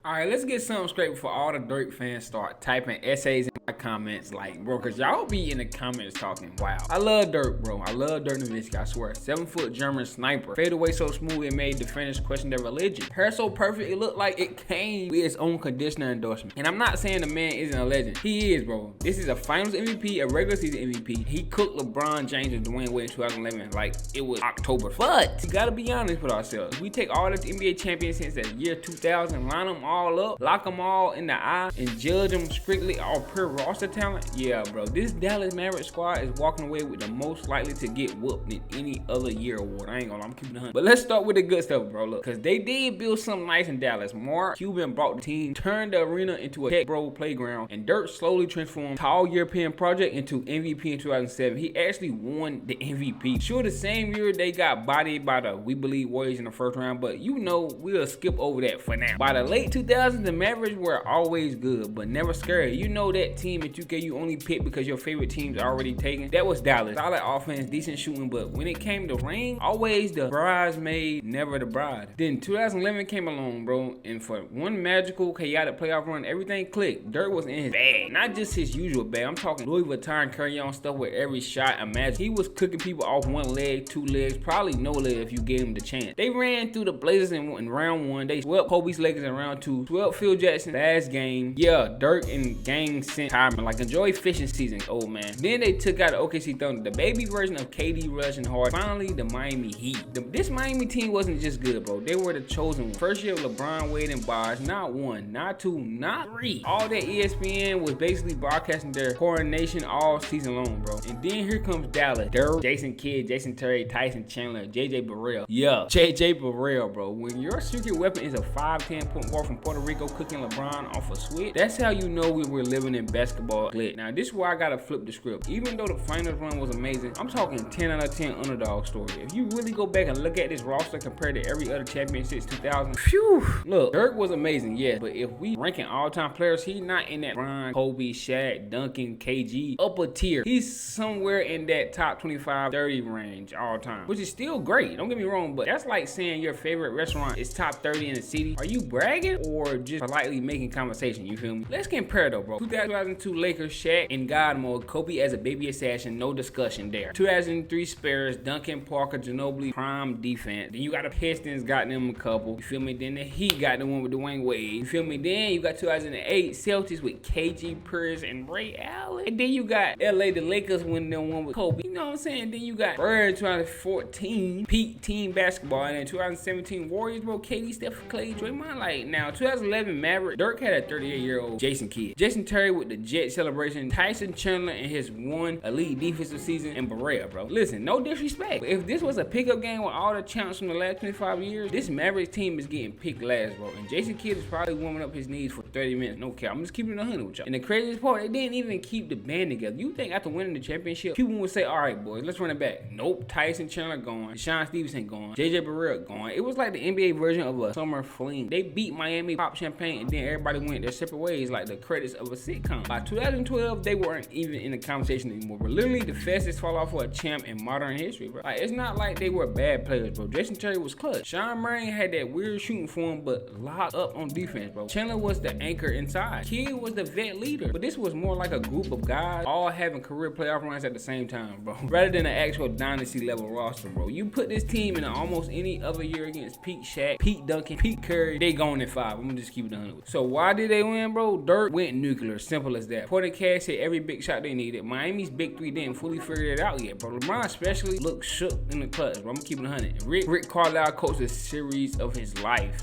Alright, let's get something straight before all the Dirk fans start typing essays in my comments like, bro, cause y'all be in the comments talking, wow. I love Dirk, bro. I love Dirk Nowitzki, I swear. 7-foot German sniper. Fade away so smooth it made defenders question their religion. Hair so perfect it looked like it came with its own conditioner endorsement. And I'm not saying the man isn't a legend. He is, bro. This is a finals MVP, a regular season MVP. He cooked LeBron James and Dwyane Wade in 2011 like it was October. But we gotta be honest with ourselves. We take all the NBA champions since the year 2000, line them all up, lock them all in the eye, and judge them strictly all pure roster talent. Yeah, bro. This Dallas Mavericks squad is walking away with the most likely to get whooped in any other year award. I ain't gonna lie, I'm keeping it 100. But let's start with the good stuff, bro. Look, cause they did build something nice in Dallas. Mark Cuban brought the team, turned the arena into a tech bro playground, and Dirk slowly transformed tall European project into MVP in 2007. He actually won the MVP. Sure, the same year they got bodied by the We Believe Warriors in the first round, but you know we'll skip over that for now. By the late 2000s, the Mavericks were always good, but never scary. You know that team at 2K you only pick because your favorite team's already taken? That was Dallas. Solid offense, decent shooting, but when it came to ring, always the bridesmaid, never the bride. Then 2011 came along, bro, and for one magical, chaotic playoff run, everything clicked. Dirk was in his bag. Not just his usual bag. I'm talking Louis Vuitton carry-on stuff with every shot. Imagine he was cooking people off one leg, two legs, probably no leg if you gave him the chance. They ran through the Blazers in round one. They swept Kobe's Lakers in round two. Swept Phil Jackson last game. Yeah, Dirk and gang sent retirement. Like, enjoy fishing season, old man. Then they took out the OKC Thunder, the baby version of KD, Rush, and Hart. Finally, the Miami Heat. This Miami team wasn't just good, bro. They were the chosen one. First year of LeBron, Wade, and Bosh. Not one, not two, not three. All that ESPN was basically broadcasting their coronation all season long, bro. And then here comes Dallas. Dirk, Jason Kidd, Jason Terry, Tyson Chandler, JJ Barea. Yeah, JJ Barea, bro. When your secret weapon is a 5'10" point guard from Puerto Rico cooking LeBron off a switch, that's how you know we were living in basketball glitch. Now, this is where I gotta flip the script. Even though the finals run was amazing, I'm talking 10 out of 10 underdog story. If you really go back and look at this roster compared to every other champion since 2000, phew, look, Dirk was amazing, yes, but if we ranking all-time players, he's not in that Bron, Kobe, Shaq, Duncan, KG, upper tier. He's somewhere in that top 25, 30 range all time, which is still great. Don't get me wrong, but that's like saying your favorite restaurant is top 30 in the city. Are you bragging or just politely making conversation? You feel me? Let's compare though, bro. 2002 Lakers, Shaq in God mode, Kobe as a baby assassin, no discussion there. 2003 Spurs, Duncan, Parker, Ginobili, prime defense. Then you got the Pistons, got them a couple. You feel me? Then the Heat got the one with Dwyane Wade. You feel me? Then you got 2008 Celtics with KG, Pierce, and Ray Allen. And then you got LA, the Lakers winning them one with Kobe. You know what I'm saying? Then you got Bird 2014 peak team basketball, and then 2017 Warriors, bro. KD, Steph, Clay, Draymond. Like, now 2011 Maverick, Dirk had a 38-year-old Jason Kidd, Jason Terry with the Jet celebration, Tyson Chandler in his one elite defensive season, and Barea, bro. Listen, no disrespect, but if this was a pickup game with all the champs from the last 25 years, this Mavericks team is getting picked last, bro. And Jason Kidd is probably warming up his knees for 30 minutes. No cap. I'm just keeping it 100 with y'all. And the craziest part, they didn't even keep the band together. You think after winning the championship, people would say, all right, boys, let's run it back. Nope. Tyson Chandler gone. Sean Stevenson gone. JJ Barea gone. It was like the NBA version of a summer fling. They beat Miami, pop champagne, and then everybody went their separate ways like the credits of a sitcom. By 2012, they weren't even in the conversation anymore. But literally the fastest fall off for a champ in modern history, bro. Like, it's not like they were bad players, bro. Jason Terry was clutch. Shawn Marion had that weird shooting form, but locked up on defense, bro. Chandler was the anchor inside. Kidd was the vet leader. But this was more like a group of guys all having career playoff runs at the same time, bro. Rather than an actual dynasty level roster, bro. You put this team in almost any other year against Pete Shaq, Pete Duncan, Pete Curry, they going in 5. I'm gonna just keep it 100. So why did they win, bro? Dirk went nuclear. Simple as that. Porter Cash hit every big shot they needed. Miami's big three didn't fully figure it out yet, bro. LeBron especially looked shook in the clutch, bro. I'm keeping it 100. Rick Carlisle coached a series of his life.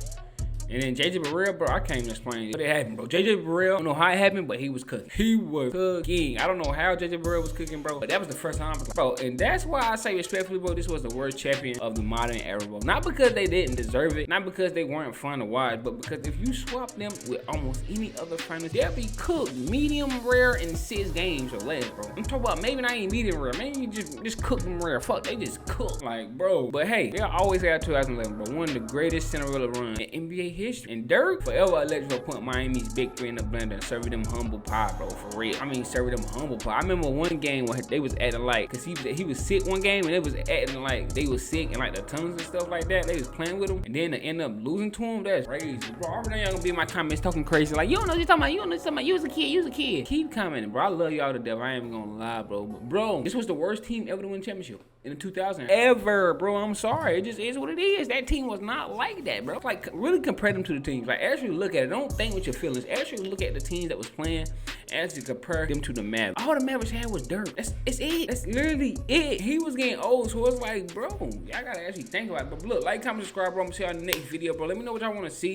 And then JJ Barea, bro, I can't even explain what it happened, bro. JJ Barea, I don't know how it happened, but he was cooking. He was cooking. I don't know how JJ Barea was cooking, bro, but that was the first time, bro. And that's why I say respectfully, bro, this was the worst champion of the modern era, bro. Not because they didn't deserve it, not because they weren't fun to watch, but because if you swap them with almost any other finals, they'll be cooked medium rare in 6 games or less, bro. I'm talking about maybe not even medium rare, maybe just cook them rare. Fuck, they just cook, like, bro. But hey, they'll always have 2011, bro. One of the greatest Cinderella run in NBA history. And Dirk forever electrical put Miami's big three in the blender and serving them humble pie, bro, for real. I mean, serving them humble pie. I remember one game where they was acting like, cause he was sick one game and they was acting like they was sick and like the tongues and stuff like that. They was playing with him and then they end up losing to him. That's crazy, bro. I already know y'all gonna be in my comments talking crazy like, you don't know what you're talking about. You don't know what you're talking about. You was a kid. You was a kid. Keep commenting, bro. I love y'all to death. I ain't even gonna lie, bro. But bro, this was the worst team ever to win championship in the 2000s ever, bro. I'm sorry. It just is what it is. That team was not like that, bro. Like, really compare them to the teams. Like, actually look at it. Don't think with your feelings. Actually look at the teams that was playing. Actually compare them to the Mavericks. All the Mavericks had was Dirk. That's it. That's literally it. He was getting old, so it's like, bro, y'all gotta actually think about it. But look, like, comment, subscribe, bro. I'm gonna see y'all in the next video, bro. Let me know what y'all wanna see.